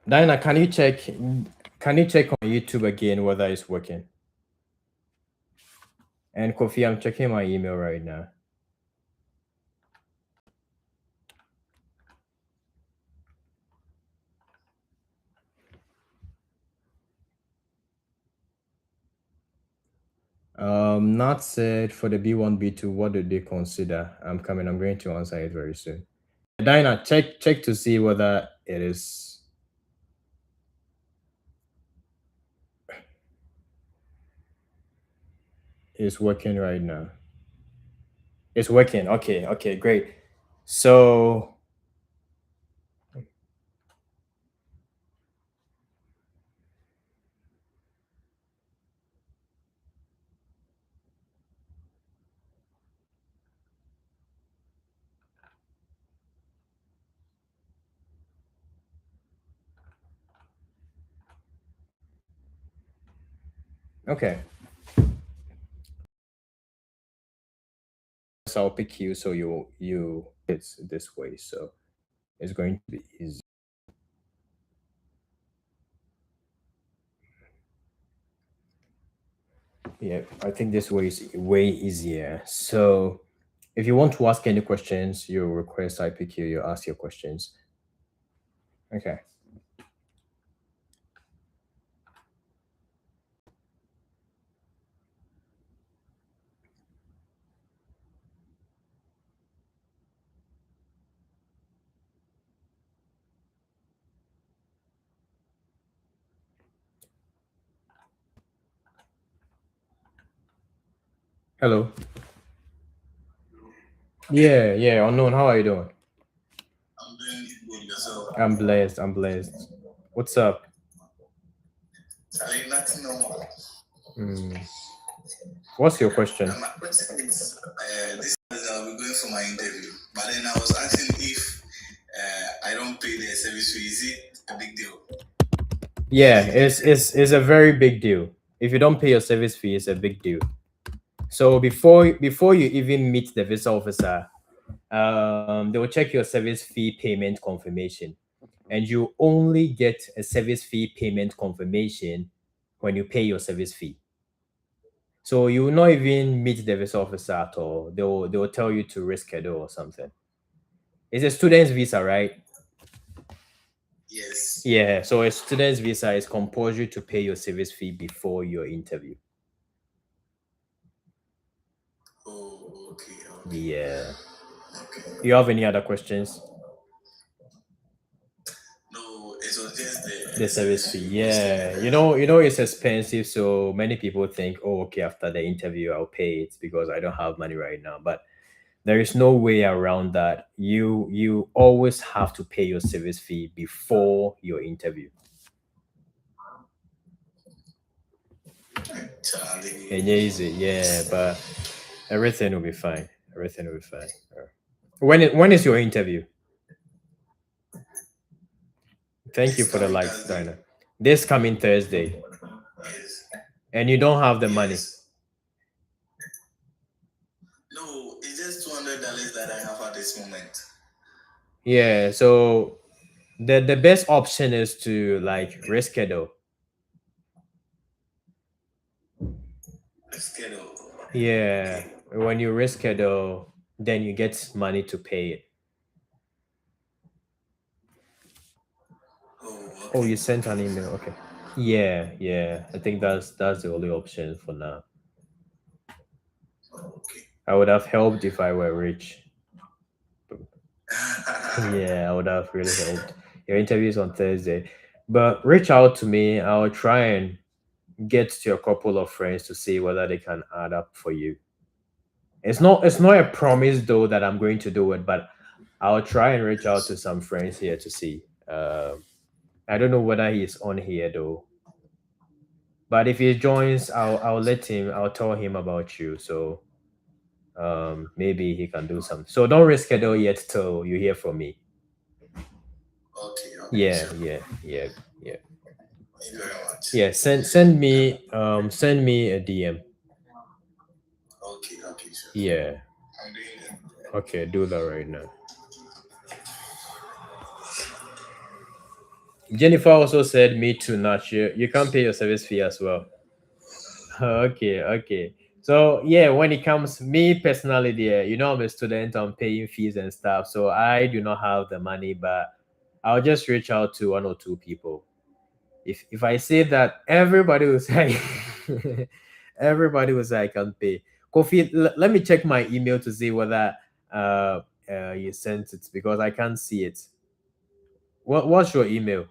Diana, can you check on YouTube again whether it's working? And Kofi, I'm checking my email right now. Not said for the B1, B2, what did they consider? I'm coming, I'm going to answer it very soon. Diana, check to see whether it is working right now. It's working. Okay, great. So okay. So I'll pick you so you it's this way. So it's going to be easy. Yeah, I think this way is way easier. So if you want to ask any questions, you request I pick you, you ask your questions. Okay. Hello. Yeah, unknown. How are you doing? I'm doing good yourself. I'm blessed. What's up? Charlie, nothing normal. What's your question? My question is, this I'll be going for my interview, but then I was asking if I don't pay the service fee, is it a big deal? Yeah, it's a very big deal. If you don't pay your service fee, it's a big deal. So before you even meet the visa officer, they will check your service fee payment confirmation, and you only get a service fee payment confirmation when you pay your service fee. So you will not even meet the visa officer at all. They will tell you to reschedule or something. It's a student's visa, right? Yes. Yeah. So a student's visa is compulsory to pay your service fee before your interview. Oh, okay. Yeah. Okay. You have any other questions? No, it was just The service fee. Yeah. You know it's expensive, so many people think, oh, okay, after the interview I'll pay it because I don't have money right now. But there is no way around that. You always have to pay your service fee before your interview. Charlie. And easy, yeah, but everything will be fine. Everything will be fine. When is your interview? Thank you This for the coming likes, Thursday. Dina. This coming Thursday, Yes. and you don't have the money. Yes. No, it's just $200 that I have at this moment. Yeah, so the best option is to like reschedule. Schedule. Yeah, when you reschedule, then you get money to pay it. Oh, Oh, okay. you sent an email. Okay. Yeah. I think that's the only option for now. Okay. I would have helped if I were rich. Yeah, I would have really helped. Your interview is on Thursday, but reach out to me. I'll try and get to a couple of friends to see whether they can add up for you. It's not a promise though that I'm going to do it, but I'll try and reach out to some friends here to see. I don't know whether he's on here though, but if he joins, I'll let him. I'll tell him about you. So maybe he can do something. So don't reschedule yet till you hear from me. Okay, Yeah, sure. yeah. Thank you very much. Yeah, send me a DM. Okay, sure. Yeah. I'm doing it. Okay, do that right now. Jennifer also said, "Me too, not you. You can't pay your service fee as well." Okay, okay. So yeah, when it comes me personally, there, I'm a student, I'm paying fees and stuff, so I do not have the money, but I'll just reach out to one or two people. If I say that, everybody will say, everybody will say I can pay. Kofi, let me check my email to see whether you sent it because I can't see it. What's your email?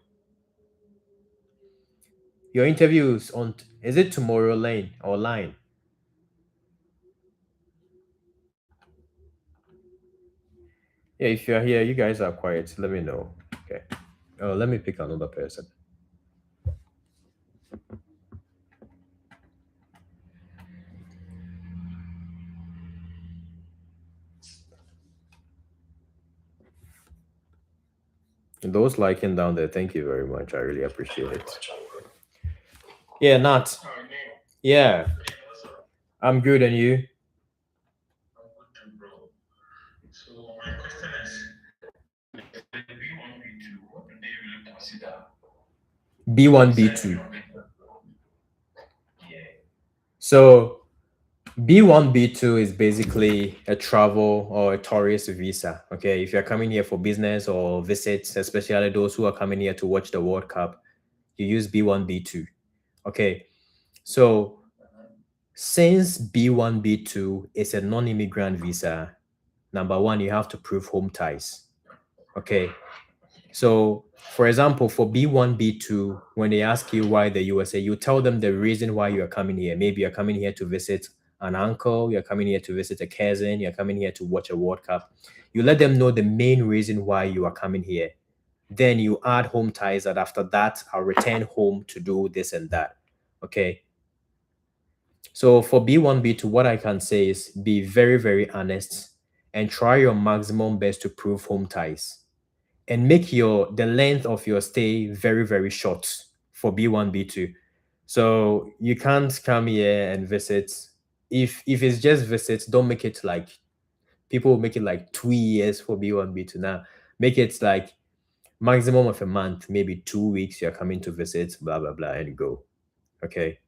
Your interview is on. Is it tomorrow lane or line? Yeah, if you're here, you guys are quiet. Let me know. Okay. Oh, let me pick another person. Those liking down there, thank you very much. I really appreciate it. Yeah, Nat. Yeah, I'm good, and you? B1, B2. So B1, B2 is basically a travel or a tourist visa. Okay, if you're coming here for business or visits, especially those who are coming here to watch the World Cup, you use B1, B2. Okay, so since B1, B2 is a non-immigrant visa, number one, you have to prove home ties. Okay, so for example, for B1, B2, when they ask you why the USA, you tell them the reason why you are coming here. Maybe you're coming here to visit an uncle, you're coming here to visit a cousin, you're coming here to watch a World Cup. You let them know the main reason why you are coming here. Then you add home ties that after that, I'll return home to do this and that. Okay. So for B1, B2, what I can say is be very, very honest and try your maximum best to prove home ties and make the length of your stay very, very short for B1, B2. So you can't come here and visit. If it's just visits, don't make it like people make it like 2 years for B1, B2 now. Make it like maximum of a month, maybe 2 weeks, you're coming to visit, blah blah blah, and go. Okay.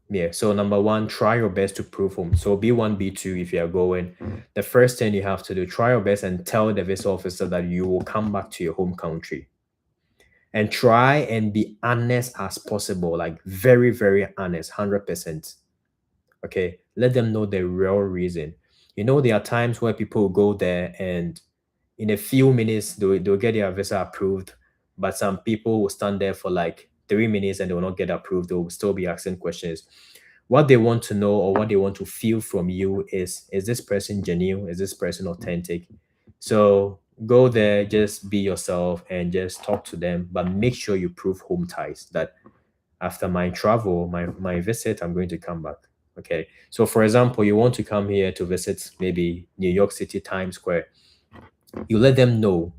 Yeah, so number one, try your best to prove home. So B1, B2, if you are going, the first thing you have to do, try your best and tell the visa officer that you will come back to your home country. And try and be honest as possible, like very, very honest, 100%. Okay, let them know the real reason. There are times where people go there and in a few minutes they'll get their visa approved, but some people will stand there for like 3 minutes and they will not get approved. They will still be asking questions. What they want to know or what they want to feel from you is this person genuine? Is this person authentic? So go there, just be yourself and just talk to them, but make sure you prove home ties that after my travel, my visit, I'm going to come back. Okay. So for example, you want to come here to visit maybe New York City Times Square. You let them know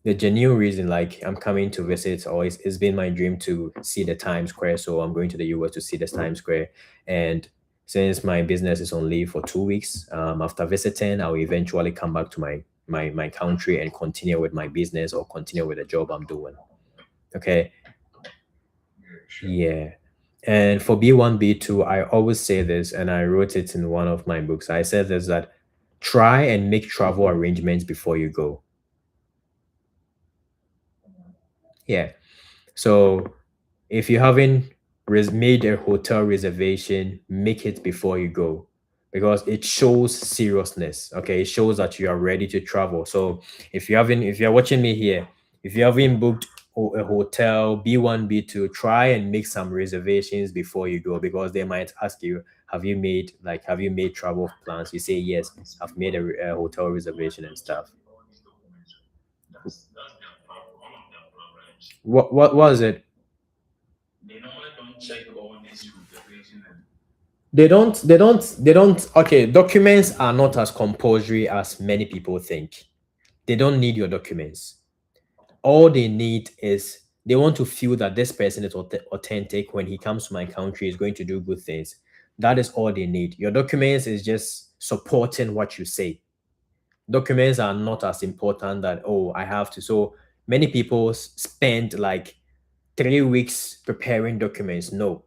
the genuine reason, like I'm coming to visit, or it's been my dream to see the Times Square, so I'm going to the US to see the Times Square. And since my business is on leave for 2 weeks, after visiting, I'll eventually come back to my country and continue with my business or continue with the job I'm doing. Okay. Yeah. And for B1, B2, I always say this, and I wrote it in one of my books. I said this that try and make travel arrangements before you go. Yeah. So if you haven't made a hotel reservation, make it before you go because it shows seriousness. Okay, it shows that you are ready to travel. So if you're watching me here, if you haven't booked a hotel B1, B2, try and make some reservations before you go because they might ask you, have you made travel plans? You say yes, I've made a hotel reservation and stuff. What was it? They don't. Okay, documents are not as compulsory as many people think. They don't need your documents. All they need is they want to feel that this person is authentic. When he comes to my country, is going to do good things. That is all they need. Your documents is just supporting what you say. Documents are not as important that, oh, I have to. So Many people spend like 3 weeks preparing documents. No,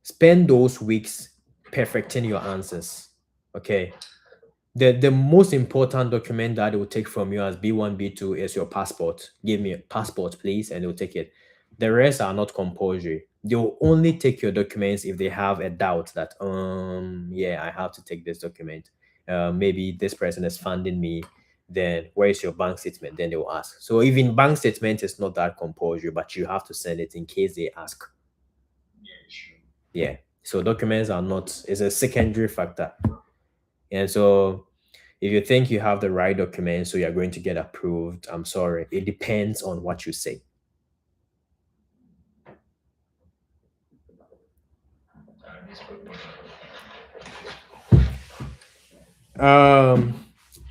spend those weeks perfecting your answers. Okay. The most important document that it will take from you as B1, B2 is your passport. Give me a passport, please, and they'll take it. The rest are not compulsory. They will only take your documents if they have a doubt that yeah, I have to take this document. Maybe this person is funding me. Then where is your bank statement? Then they will ask. So even bank statement is not that compulsory, but you have to send it in case they ask. Yeah. So documents are not, it's a secondary factor. And so if you think you have the right documents, so you're going to get approved, I'm sorry. It depends on what you say.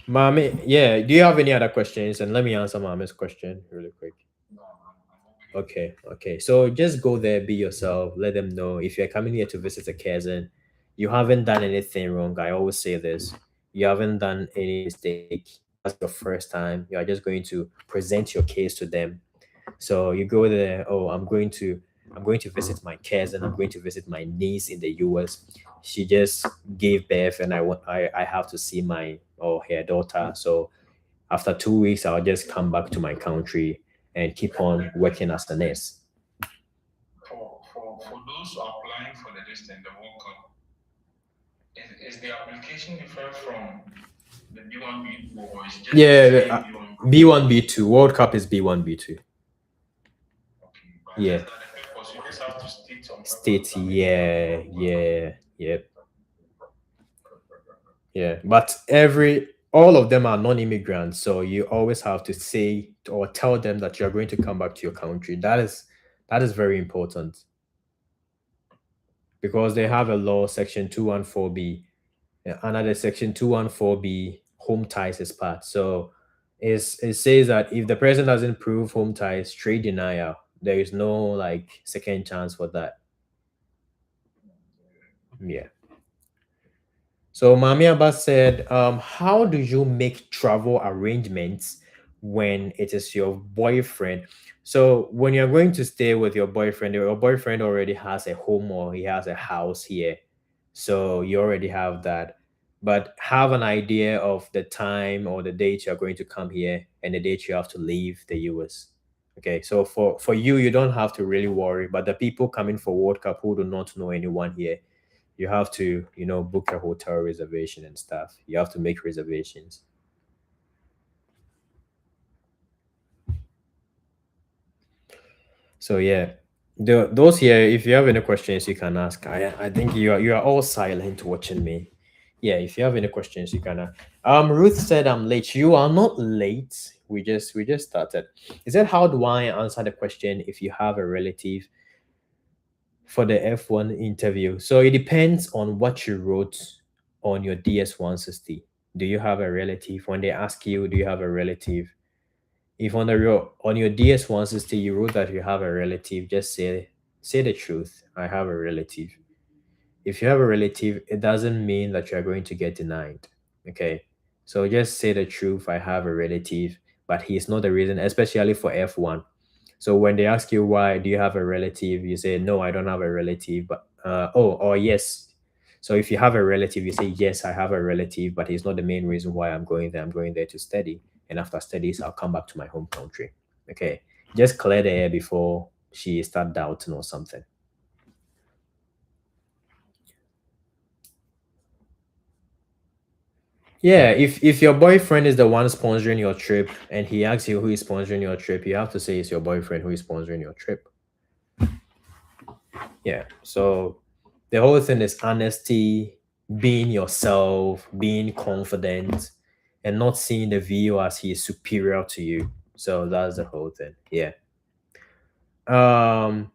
Mommy, yeah. Do you have any other questions? And let me answer Mommy's question really quick. Okay, okay. So just go there, be yourself, let them know if you're coming here to visit a cousin, you haven't done anything wrong. I always say this. You haven't done any mistake. That's your first time. You are just going to present your case to them. So you go there, oh, I'm going to visit my cousin, I'm going to visit my niece in the US. She just gave birth and I have to see my or her daughter. So after 2 weeks, I'll just come back to my country and keep on working as a nurse. For those applying for the distance, the World Cup, is the application different from the B1 B2 or is just Yeah, the same B1 B1, B2. World Cup is B1, B2. Okay, but Yeah. just that the purpose, you just have to state some State, purpose that yeah, makes you yeah, yep. Yeah, but all of them are non-immigrants, so you always have to say or tell them that you're going to come back to your country. That is very important because they have a law, Section 214B, another Section 214B, home ties is part. So it says that if the person doesn't prove home ties, straight denial. There is no like second chance for that. Yeah. So Mami Abbas said, how do you make travel arrangements when it is your boyfriend? So when you're going to stay with your boyfriend already has a home or he has a house here. So you already have that. But have an idea of the time or the date you're going to come here and the date you have to leave the US. Okay, so for you, you don't have to really worry. But the people coming for World Cup who do not know anyone here, you have to book a hotel reservation and stuff. You have to make reservations. So yeah, those here, if you have any questions you can ask. I think you are all silent watching me. Yeah, if you have any questions you can ask. Ruth said I'm late. You are not late. We just started. Is that how do I answer the question if you have a relative for the F1 interview? So it depends on what you wrote on your DS160. Do you have a relative? When they ask you, do you have a relative? If on your DS160 you wrote that you have a relative, just say the truth. I have a relative. If you have a relative, it doesn't mean that you are going to get denied. Okay. So just say the truth. I have a relative, but he's not the reason, especially for F1. So when they ask you why do you have a relative, you say no, I don't have a relative, but or yes. So if you have a relative, you say yes, I have a relative, but he's not the main reason why I'm going there. I'm going there to study, and after studies, I'll come back to my home country. Okay, just clear the air before she start doubting or something. Yeah, if your boyfriend is the one sponsoring your trip and he asks you who is sponsoring your trip, you have to say it's your boyfriend who is sponsoring your trip. Yeah. So the whole thing is honesty, being yourself, being confident, and not seeing the view as he is superior to you. So that's the whole thing. Yeah. Ohineba,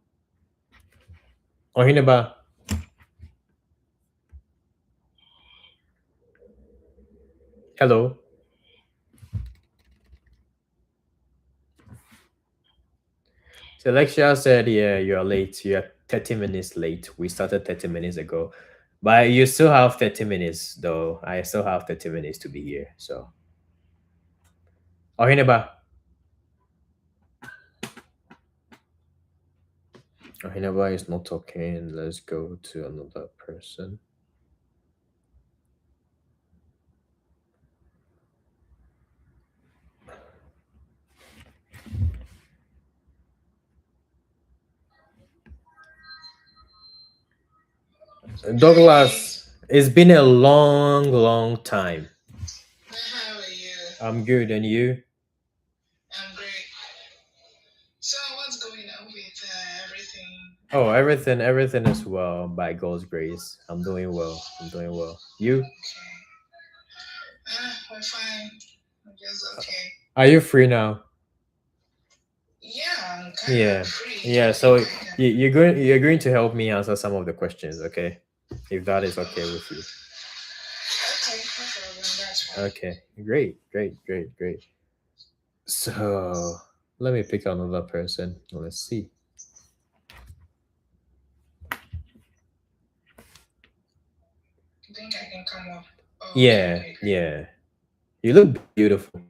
hello. So lecturer said, yeah, you're late. You're 30 minutes late. We started 30 minutes ago. But you still have 30 minutes, though. I still have 30 minutes to be here. So, Ohineba. Hinaba is not talking. Let's go to another person. Douglas, it's been a long, long time. How are you? I'm good, and you? I'm great. So what's going on with everything? Oh, everything is well by God's grace. I'm doing well. I'm doing well. You? Okay. We're fine. We're just okay. Are you free now? Yeah, I'm kind Yeah. of free. Do Yeah. you So think I can? you're going to help me answer some of the questions, okay? If that is okay with you. Okay, no problem. That's fine. Okay. Great. So let me pick another person. Let's see. You think I can come up? Oh, okay, Yeah, okay, great. yeah. You look beautiful.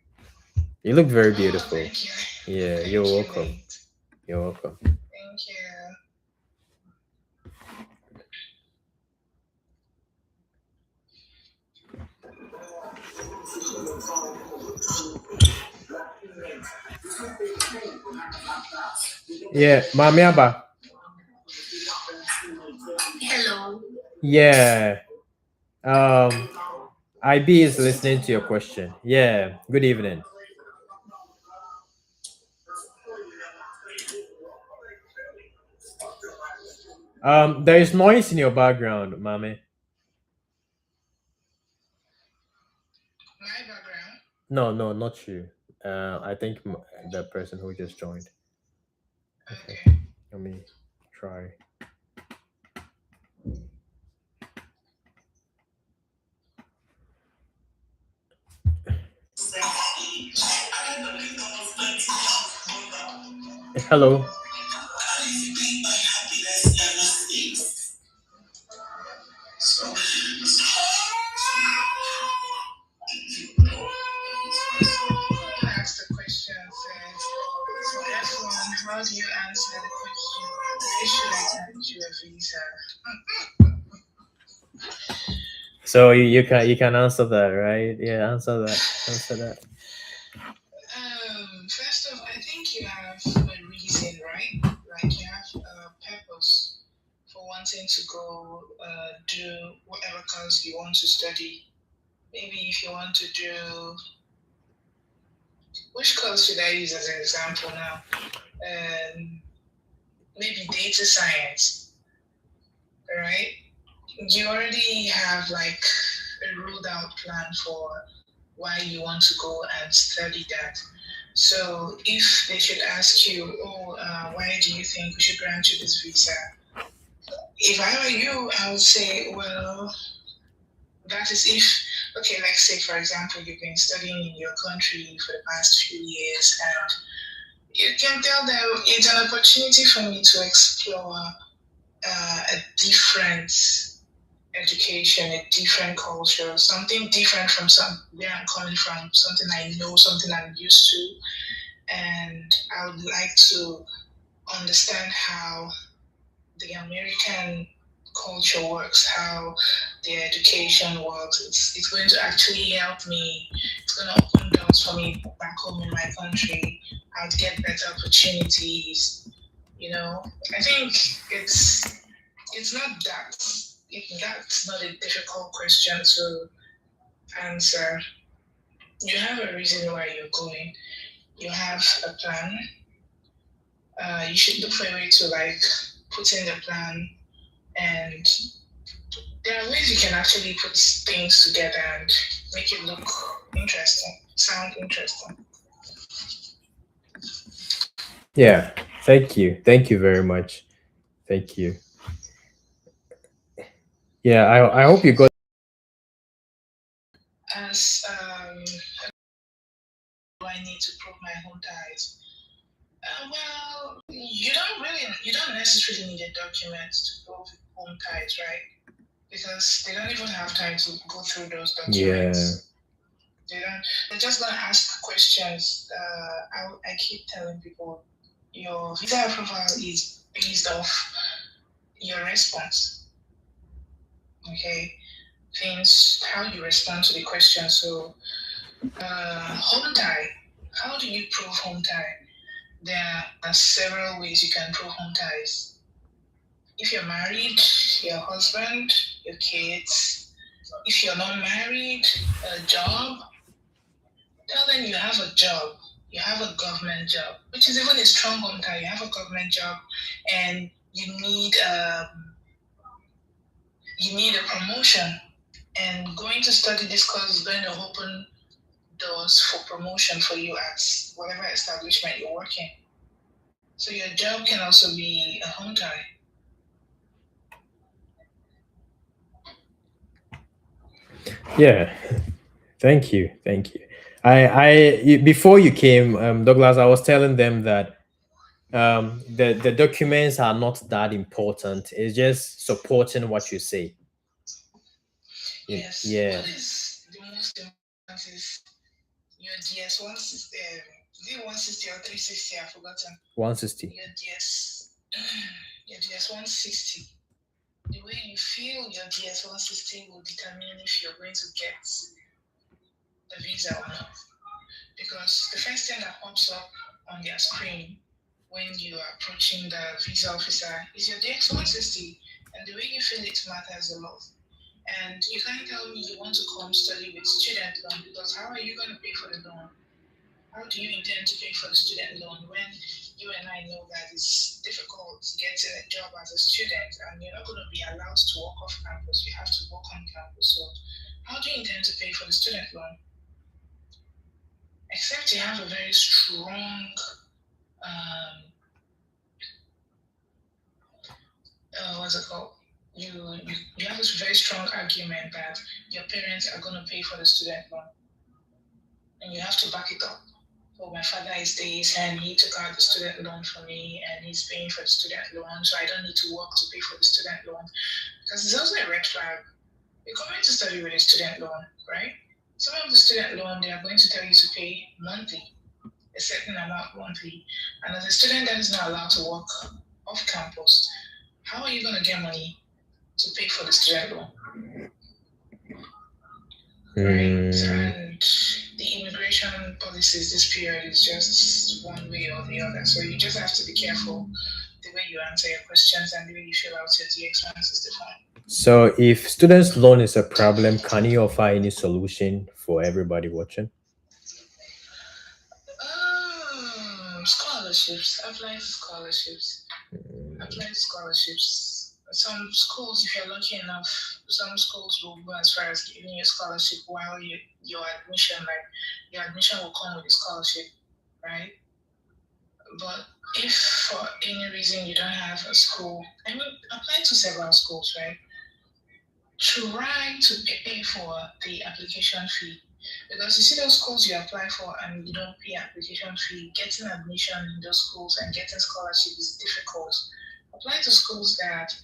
You look very Oh, beautiful. thank you. Yeah, Thank you're you, welcome. Nate. You're welcome. Thank you. Yeah, Mamiaba. Hello. Yeah. Um IB is listening to your question. Yeah. Good evening. There is noise in your background, Mami. My background? No, no, not you. I think the person who just joined. Okay. Okay. Let me try. Hello. Ask the question says, so F1, how do you answer the question? Where should I grant you a visa? So you can answer that, right? Yeah, answer that. Answer that. First off, I think you have a reason, right? Like you have a purpose for wanting to go do whatever course you want to study. Maybe if you want to do, which course should I use as an example now? Maybe data science, right? You already have like a ruled out plan for why you want to go and study that. So if they should ask you, why do you think we should grant you this visa? If I were you, I would say, well, that is if, okay, let's say, for example, you've been studying in your country for the past few years, and you can tell them it's an opportunity for me to explore a different education, a different culture, something different from where I'm coming from, something I know, something I'm used to. And I would like to understand how the American culture works, how their education works. It's going to actually help me. It's going to open doors for me back home in my country. I'd get better opportunities. You know, I think it's not that. That's not a difficult question to answer. You have a reason why you're going. You have a plan. You should look for a way to like put in the plan, and there are ways you can actually put things together and make it look interesting, sound interesting. Yeah. Thank you very much. Thank you. Yeah, I hope you got. As do I need to prove my home ties? Well, you don't necessarily need a document to prove home ties, right? Because they don't even have time to go through those documents. They don't. They're just gonna ask questions. I keep telling people your visa approval is based off your response. Okay, things how you respond to the question. So, home tie. How do you prove home tie? There are several ways you can prove home ties. If you're married, your husband, your kids. If you're not married, a job. Tell them you have a job. You have a government job, which is even a strong home tie. You have a government job, and you need a promotion. And going to study this course is going to open doors for promotion for you at whatever establishment you're working. So your job can also be a home tie. Yeah. Thank you. Thank you. Before you came, Douglas, I was telling them that the documents are not that important. It's just supporting what you say. Yes. Yeah. What is the most important is your DS 160, is it 160 or 360? I've forgotten. 160. Your DS 160. The way you feel your DS 160 will determine if you're going to get the visa or not. Because the first thing that pops up on their screen when you are approaching the visa officer is your DX 160, and the way you feel it matters a lot. And you can't tell me you want to come study with student loan, because how are you going to pay for the loan? How do you intend to pay for the student loan when you and I know that it's difficult getting a job as a student and you're not going to be allowed to work off campus? You have to work on campus. So, how do you intend to pay for the student loan? Except you have a very strong, what's it called? You have this very strong argument that your parents are going to pay for the student loan, and you have to back it up. Oh, my father is this, and he took out the student loan for me, and he's paying for the student loan, so I don't need to work to pay for the student loan. Because it's also a red flag. You're coming to study with a student loan, right? Some of the student loan, they are going to tell you to pay monthly, a certain amount monthly. And as a student that is not allowed to work off campus, how are you going to get money to pay for the student loan? Right? And the immigration policies this period is just one way or the other. So you just have to be careful the way you answer your questions and the way you fill out your DX1 is different. So, if students' loan is a problem, can you offer any solution for everybody watching? Scholarships. Apply to scholarships. Apply to scholarships. Some schools, if you're lucky enough, some schools will go as far as giving you a scholarship while your admission will come with a scholarship, right? But if for any reason you don't have a school, I mean, apply to several schools, right? Try to pay for the application fee. Because you see those schools you apply for and you don't pay application fee, getting admission in those schools and getting scholarship is difficult. Apply to schools that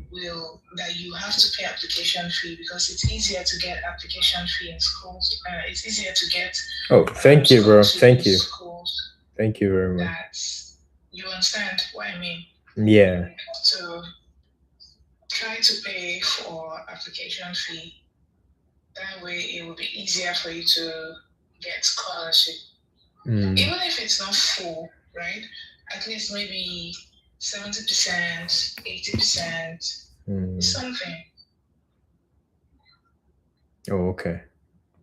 you have to pay application fee, because it's easier to get application fee in schools. It's easier to get. Oh, thank you, bro. Thank you. Thank you very much. That you understand what I mean? Yeah. So try to pay for application fee. That way it will be easier for you to get scholarship. Even if it's not full, right? At least maybe 70%, 80%, something. Oh, okay.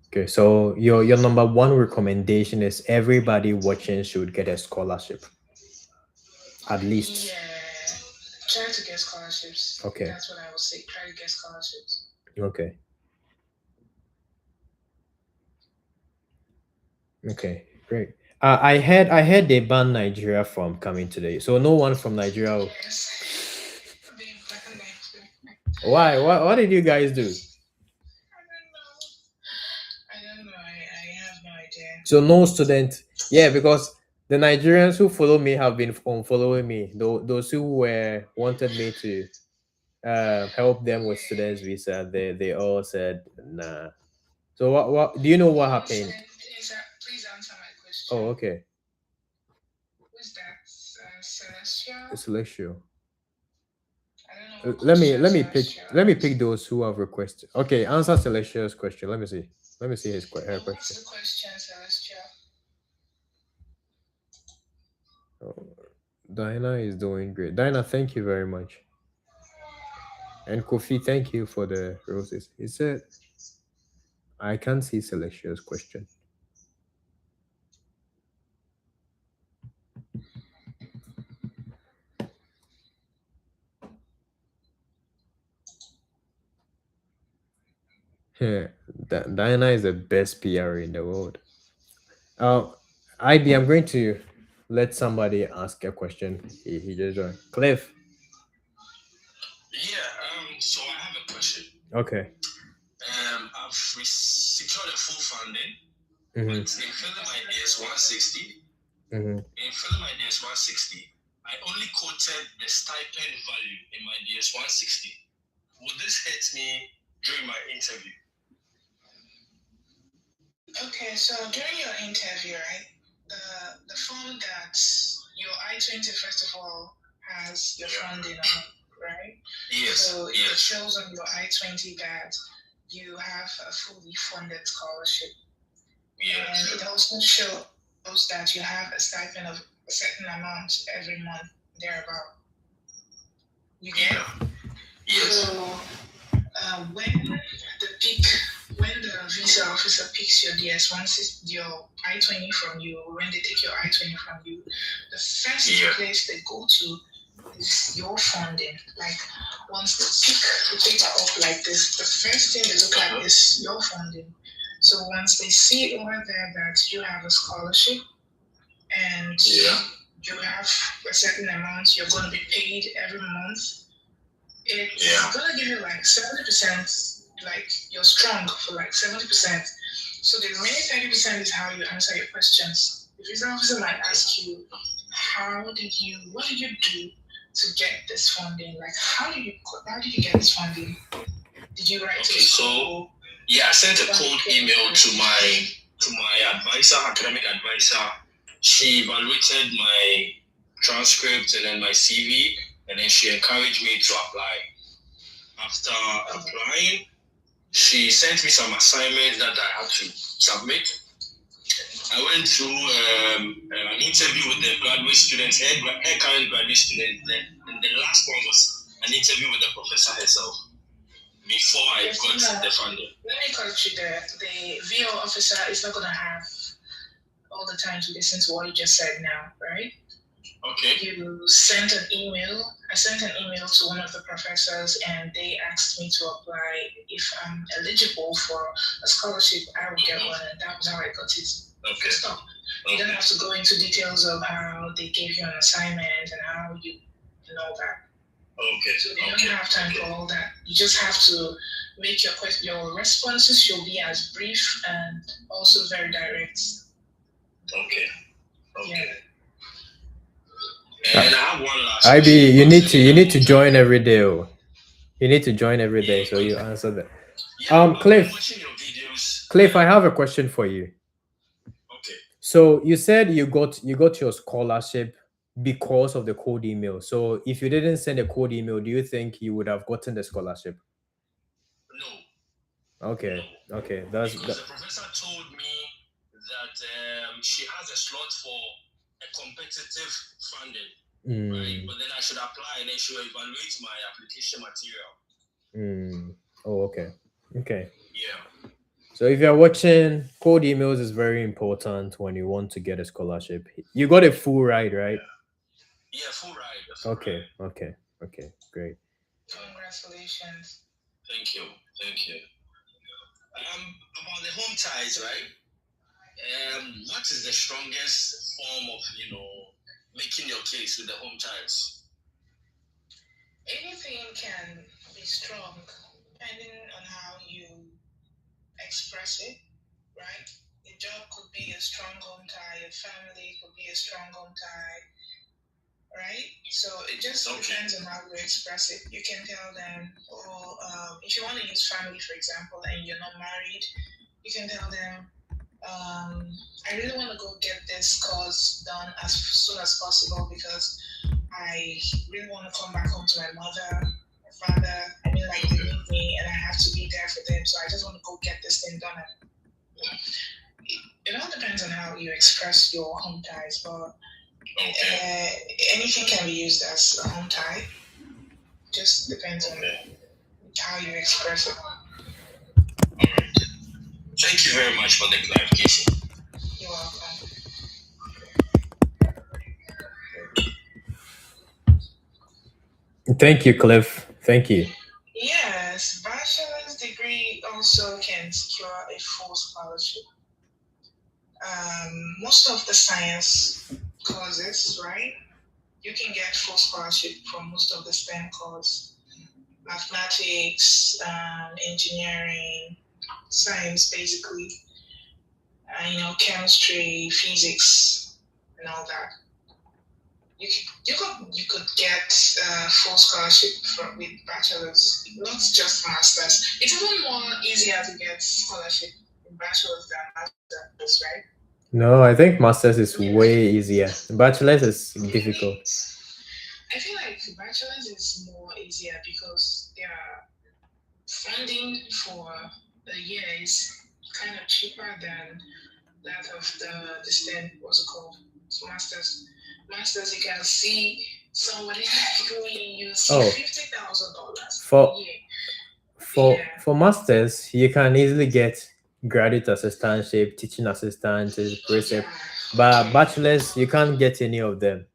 Okay, so your number one recommendation is everybody watching should get a scholarship. At least. Yeah. Try to get scholarships. Okay. That's what I would say. Try to get scholarships. Okay. Okay, great. I heard they banned Nigeria from coming today, so no one from Nigeria. Yes. They banned Nigeria. Why? What did you guys do? I don't know. I have no idea. So no student. Yeah, because the Nigerians who follow me have been unfollowing me. Those who wanted me to help them with students visa, they all said nah. So what do you know what happened? Please answer my question. Oh, okay. Who's that? Celestial? Celestial. I don't know what Let me questions you let me asked. pick those who have requested. Okay, answer Celestia's question. Let me see. Let me see her What's question. the question, Celestia? Oh, Diana is doing great. Diana, thank you very much. And Kofi, thank you for the roses. He said, I can't see Celestia's question. Yeah, Diana is the best PR in the world. Uh, IB, I'm going to let somebody ask a question. He just joined. Cliff. Yeah, so I have a question. Okay. I've secured a full funding, but Mm-hmm. in filling my DS 160, Mm-hmm. I only quoted the stipend value in my DS 160. Would this hurt me during my interview? Okay, so during your interview, right, the form that your I-20 first of all has your funding on it, right? Yes. So it shows on your I-20 that you have a fully funded scholarship. Yes. And it also shows that you have a stipend of a certain amount every month, thereabout. You get? Yes. So when the visa officer picks your DS1, your I-20 from you, or when they take your I-20 from you, the first place they go to is your funding. Like once they pick the paper up like this, the first thing they look at is your funding. So once they see over there that you have a scholarship and you have a certain amount you're going to be paid every month, it's going to give you like 70%, like you're strong for like 70%. So the remaining 30% is how you answer your questions. The visa officer might ask you, what did you do to get this funding? Like, how did you get this funding? Did you write to school? So I sent a cold email to my advisor, academic advisor. She evaluated my transcript and then my CV, and then she encouraged me to apply. After applying, she sent me some assignments that I had to submit. I went through an interview with the graduate students, her current graduate student, and the last one was an interview with the professor herself before I got the funding. Let me correct you there. The VO officer is not going to have all the time to listen to what you just said now, right? Okay. You sent an email. I sent an email to one of the professors, and they asked me to apply. If I'm eligible for a scholarship, I will get one, and that was how I got it. Okay. Stop. You don't have to go into details of how they gave you an assignment and how you know that. Okay. So you don't have time for all that. You just have to make your responses should be as brief and also very direct. Okay. Yeah. And I have one last IB, you need to join every day. You need to join every day, so you answer that. Cliff, I have a question for you. Okay. So you said you got your scholarship because of the cold email. So if you didn't send a cold email, do you think you would have gotten the scholarship? No. Okay. No. Okay. Because the professor told me that she has a slot for a competitive funding. Right? But then I should apply and then she will evaluate my application material. Oh, okay. Okay. Yeah. So if you're watching, cold emails is very important when you want to get a scholarship. You got a full ride, right? Yeah, full ride. Okay. Okay. Okay. Great. Congratulations. Thank you. About the home ties, right? What is the strongest form of, making your case with the home ties? Anything can be strong depending on how you express it, right? A job could be a strong home tie, a family could be a strong home tie, right? So it just depends on how you express it. You can tell them, if you want to use family, for example, and you're not married, you can tell them, I really want to go get this course done as soon as possible because I really want to come back home to my mother. father, I mean, like, they need me and I have to be there for them. So I just want to go get this thing done. It all depends on how you express your home ties, but anything can be used as a home tie. Just depends on how you express it. Thank you very much for the clarification. You're welcome. Thank you, Cliff. Thank you. Yes, bachelor's degree also can secure a full scholarship. Most of the science courses, right? You can get full scholarship from most of the STEM courses, mathematics, engineering, science, basically. Chemistry, physics, and all that. You could get full scholarship with bachelor's, not just masters. It's even more easier to get scholarship in bachelor's than masters, right? No, I think masters is way easier. Bachelor's is difficult. I feel like bachelor's is more easier because their funding for the year is kind of cheaper than that of the STEM, what's it called? Masters. Masters, you can see somebody you see $50,000 For a year. for masters, you can easily get graduate assistantship, teaching assistant, precept. But bachelors, you can't get any of them.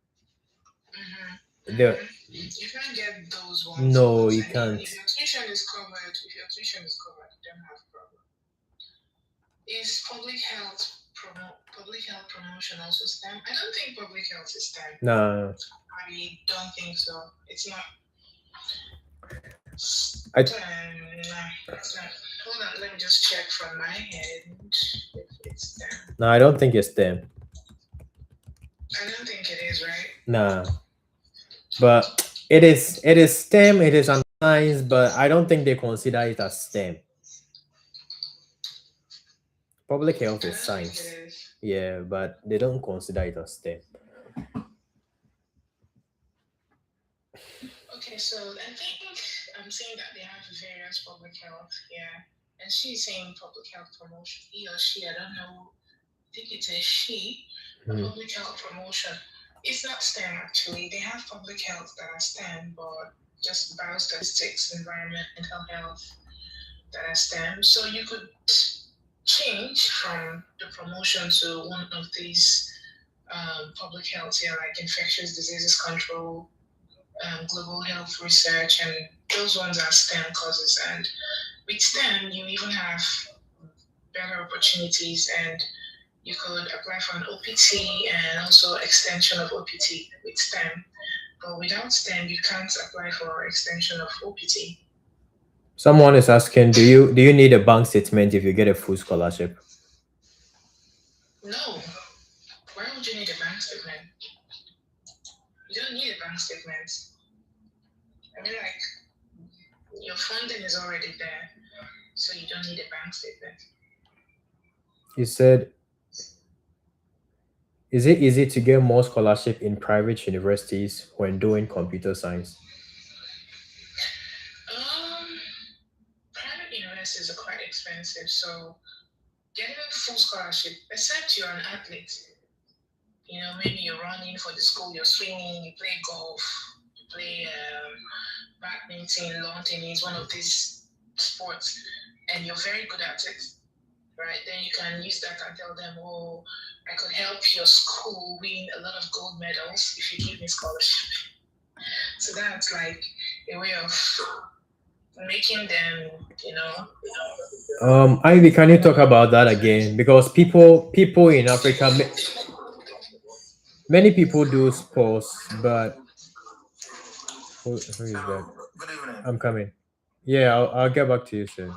You can't get those ones. No, you can't. If your tuition is covered, you don't have problem. Is public health promotion also STEM? I don't think public health is STEM. No. I don't think so. It's not. Hold on, let me just check from my head if it's STEM. No, I don't think it's STEM. I don't think it is, right? Nah. But it is STEM, it is science, but I don't think they consider it as STEM. Public health is science. Yeah, but they don't consider it as STEM. Okay, so I think I'm saying that they have various public health, yeah. And she's saying public health promotion. He or she, I don't know. I think it's a she. Public health promotion. It's not STEM actually. They have public health that are STEM, but just biostatistics, environmental health that are STEM. So you could change from the promotion to one of these public health here, like infectious diseases control, global health research, and those ones are STEM courses. And with STEM, you even have better opportunities, and you could apply for an OPT and also extension of OPT with STEM. But without STEM, you can't apply for extension of OPT. Someone is asking, do you need a bank statement if you get a full scholarship? No. Why would you need a bank statement? You don't need a bank statement. I mean, like, your funding is already there, so you don't need a bank statement. You said, is it easy to get more scholarship in private universities when doing computer science? Private universities are quite expensive, so getting a full scholarship, except you're an athlete, maybe you're running for the school, you're swimming, you play golf, you play badminton, lawn tennis, one of these sports, and you're very good at it, right? Then you can use that and tell them, oh, I could help your school win a lot of gold medals if you give me scholarship. So that's like a way of making them, Ivy, can you talk about that again? Because people in Africa, many people do sports, but who is that? I'm coming. Yeah, I'll get back to you soon.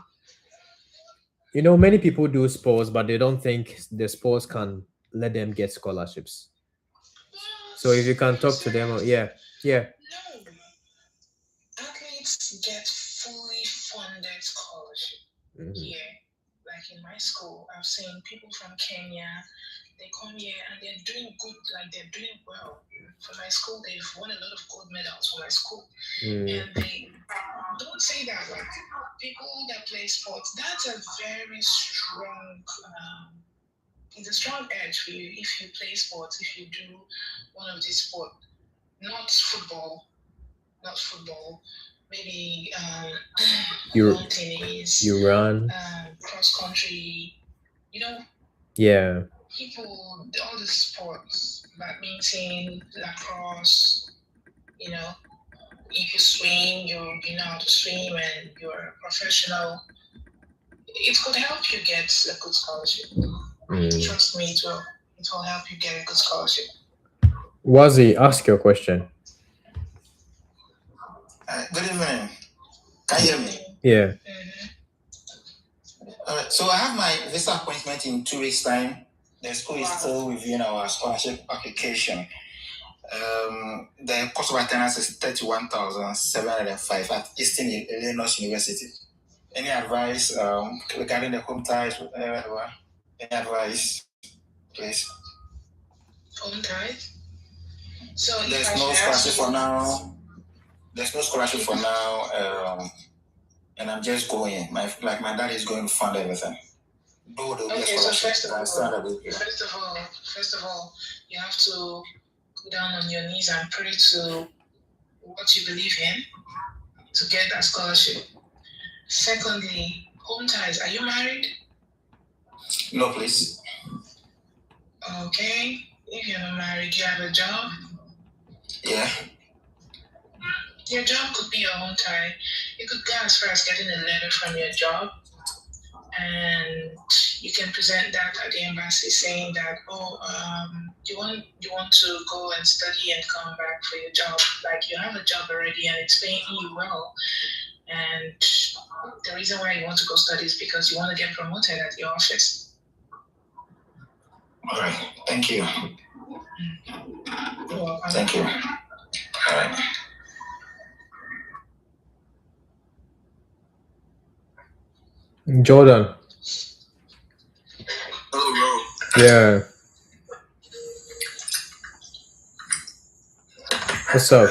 Many people do sports, but they don't think the sports can let them get scholarships. So if you can talk to them, yeah. No. Athletes get fully funded scholarship. Yeah. Like in my school, I've seen people from Kenya, they come here and they're doing good, like they're doing well. for my school. They've won a lot of gold medals for my school. Mm. And they don't say that, like people that play sports, that's a very strong, it's a strong edge for you if you play sports, if you do one of these sports, not football, maybe You lawn tennis, you run. cross country, you know, Yeah. people, all the sports, badminton, lacrosse, you know, if you swim, you know how to swim and you're a professional, it could help you get a good scholarship. Mm. Trust me, it will help you get a good scholarship. Wazi, ask your question. Good evening. Can you hear me? Yeah. So I have my visa appointment in 2 weeks' time. The school is still reviewing our scholarship application. The cost of attendance is 31,705 at Eastern Illinois University. Any advice regarding the home ties? Any advice, please? Home ties? So there's no scholarship for now. There's no scholarship for now. And I'm just going. My dad is going to fund everything. Okay, so first of all, you have to go down on your knees and pray to what you believe in to get that scholarship. Secondly, home ties. Are you married? No, please. Okay. If you're not married, you have a job? Yeah. Your job could be your home tie. You could go as far as getting a letter from your job, and you can present that at the embassy saying that, you want to go and study and come back for your job. Like you have a job already and it's paying you well. And the reason why you want to go study is because you want to get promoted at your office. All right. Thank you. You're welcome. Thank you. All right. Jordan. Hello, bro. Yeah. What's up?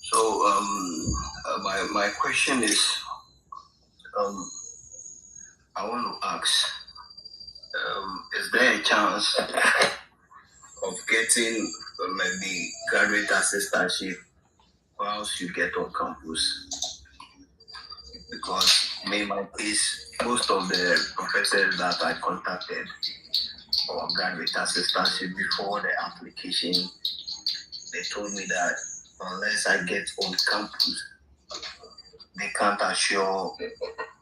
So, my question is, I want to ask, is there a chance of getting maybe graduate assistantship whilst you get on campus? Because my case, most of the professors that I contacted for graduate assistantship before the application, they told me that unless I get on campus, they can't assure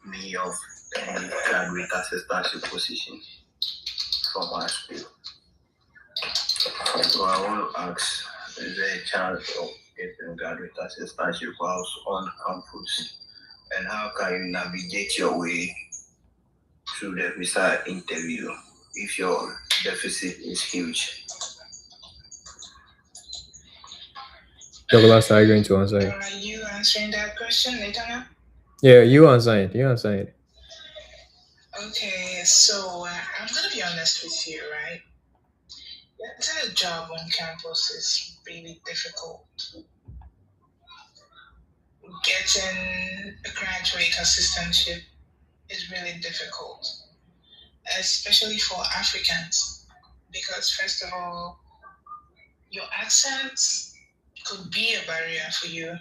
me of any graduate assistantship position from our school. So I want to ask, is there a chance of getting graduate assistantship whilst on campus? And how can you navigate your way through the visa interview if your deficit is huge? Douglas, are you going to answer it? Are you answering that question, Nathan? Yeah, you answer it. Okay, so I'm going to be honest with you, right? Getting a job on campus is really difficult. Getting a graduate assistantship is really difficult, especially for Africans, because first of all, your accent could be a barrier for you.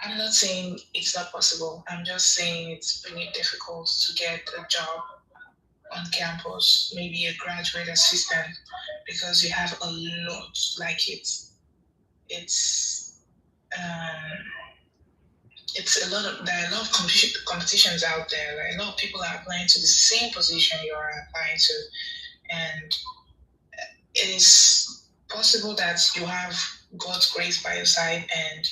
I'm not saying it's not possible. I'm just saying it's really difficult to get a job on campus, maybe a graduate assistant, because you have a lot like it. There are a lot of competitions out there. Like a lot of people are applying to the same position you are applying to, and it is possible that you have God's grace by your side and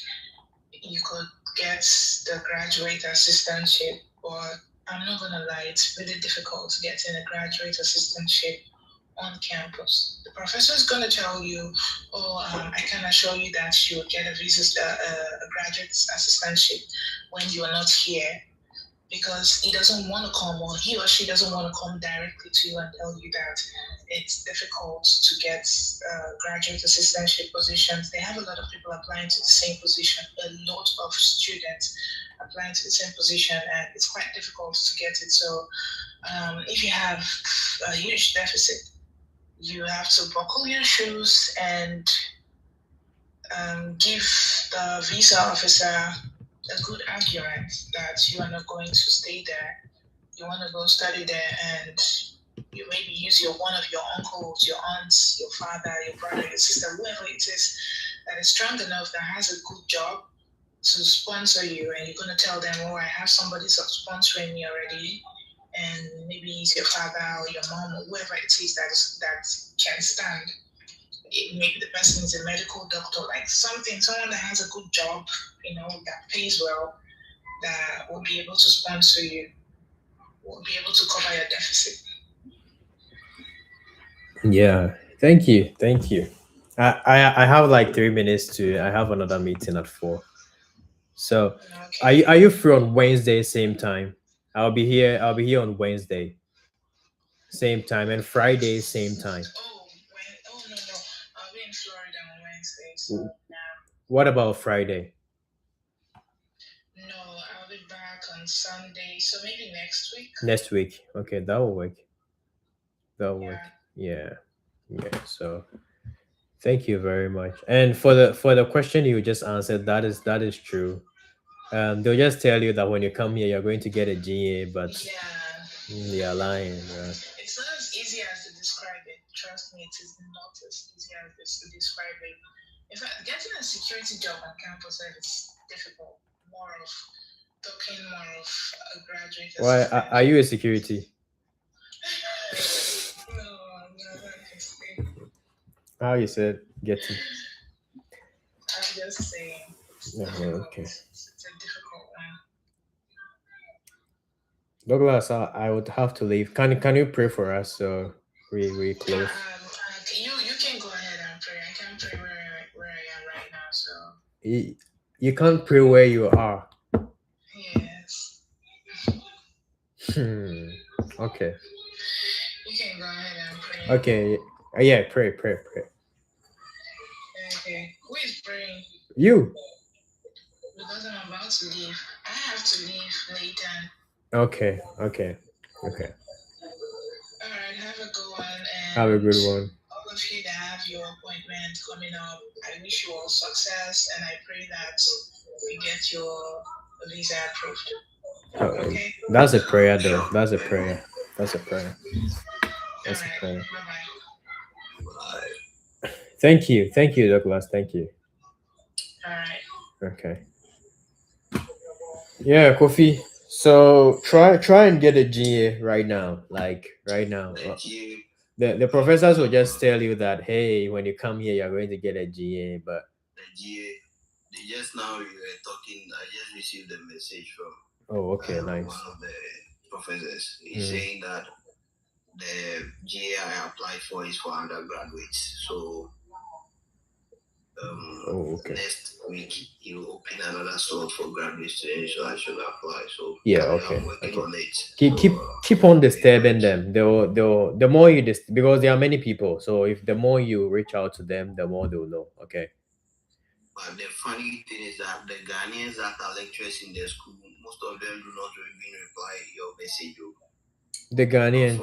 you could get the graduate assistantship. But I'm not gonna lie, it's really difficult to get in a graduate assistantship on campus. The professor is going to tell you, I can assure you that you'll get a graduate assistantship when you are not here. because he doesn't want to come, or he or she doesn't want to come directly to you and tell you that it's difficult to get graduate assistantship positions. They have a lot of people applying to the same position, a lot of students applying to the same position, and it's quite difficult to get it. So if you have a huge deficit, you have to buckle your shoes and give the visa officer a good argument that you are not going to stay there. You want to go study there, and you maybe use one of your uncles, your aunts, your father, your brother, your sister, whoever it is that is strong enough, that has a good job to sponsor you, and you're going to tell them, oh, I have somebody sponsoring me already, and maybe it's your father or your mom or whoever it is that can stand. Maybe the person is a medical doctor, like someone that has a good job, that pays well, that will be able to sponsor you, will be able to cover your deficit. Yeah, thank you, thank you. I have like 3 minutes to. I have another meeting at 4. So, Okay. are you free on Wednesday same time? I'll be here. I'll be here on Wednesday same time, and Friday same time. Oh no, I'll be in Florida on Wednesday, so no. What about Friday? No, I'll be back on Sunday, so maybe next week. Next week. Okay, that will work. That will Yeah. work. Yeah. Yeah. So, thank you very much. And for the question you just answered, that is true. They'll just tell you that when you come here, you're going to get a GA, but Yeah. they are lying. It's not as easy as to describe it. Trust me, it is not as easy as this to describe it. In fact, getting a security job on campus is difficult. More of talking, more of a graduate. Why are you a security? No, I'm not. How you said getting? I'm just saying. Okay. It's a difficult one. Douglas, I would have to leave. Can you pray for us so we close? You can go ahead and pray. I can pray where I am right now. So you can't pray where you are. Yes. Okay. You can go ahead and pray. Okay. Yeah, pray. Okay. Who is praying? You. Because I'm about to leave. I have to leave later. Okay. Alright, have a good one. And Have a good one. all of you that have your appointment coming up, I wish you all success, and I pray that you get your visa approved. Okay? That's a prayer, though. That's a prayer. Alright, prayer. bye-bye. Thank you, Douglas. Thank you. Alright. Okay. Yeah, Kofi. So try and get a GA right now. Like right now. The professors will just tell you that, hey, when you come here, you're going to get a GA, but The GA, just now we were talking. I just received a message from okay, nice. one of the professors. He's saying that the GA I applied for is for undergraduates. So okay. Next week he will open another slot for graduate students, so I should apply. So yeah, okay. I'm working on it. Keep on disturbing them. The more you because there are many people. So if the more you reach out to them, the more they'll know. Okay. But the funny thing is that the Ghanaians that are lecturers in the school, most of them do not even reply your message. The Ghanaians.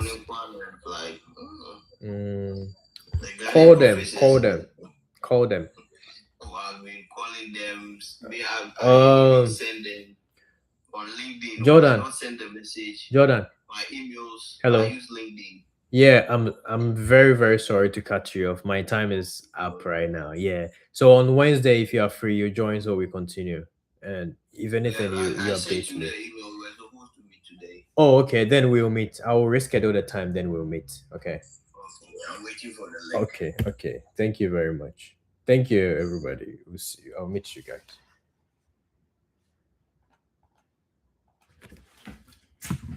Call them. I've been calling them. I send them on LinkedIn. Jordan. I don't send the message. Jordan. My emails. Hello. I use LinkedIn. Yeah, I'm very, very sorry to cut you off. My time is up right now. Yeah. So on Wednesday, if you are free, you join so we continue. And if anything, you update me. The email. We're supposed to meet today. Oh, okay. Then we'll meet. I will reschedule the time. Then we'll meet. Okay. I'm waiting for the link. Okay. Thank you very much. Thank you, everybody. We'll see you. I'll meet you guys.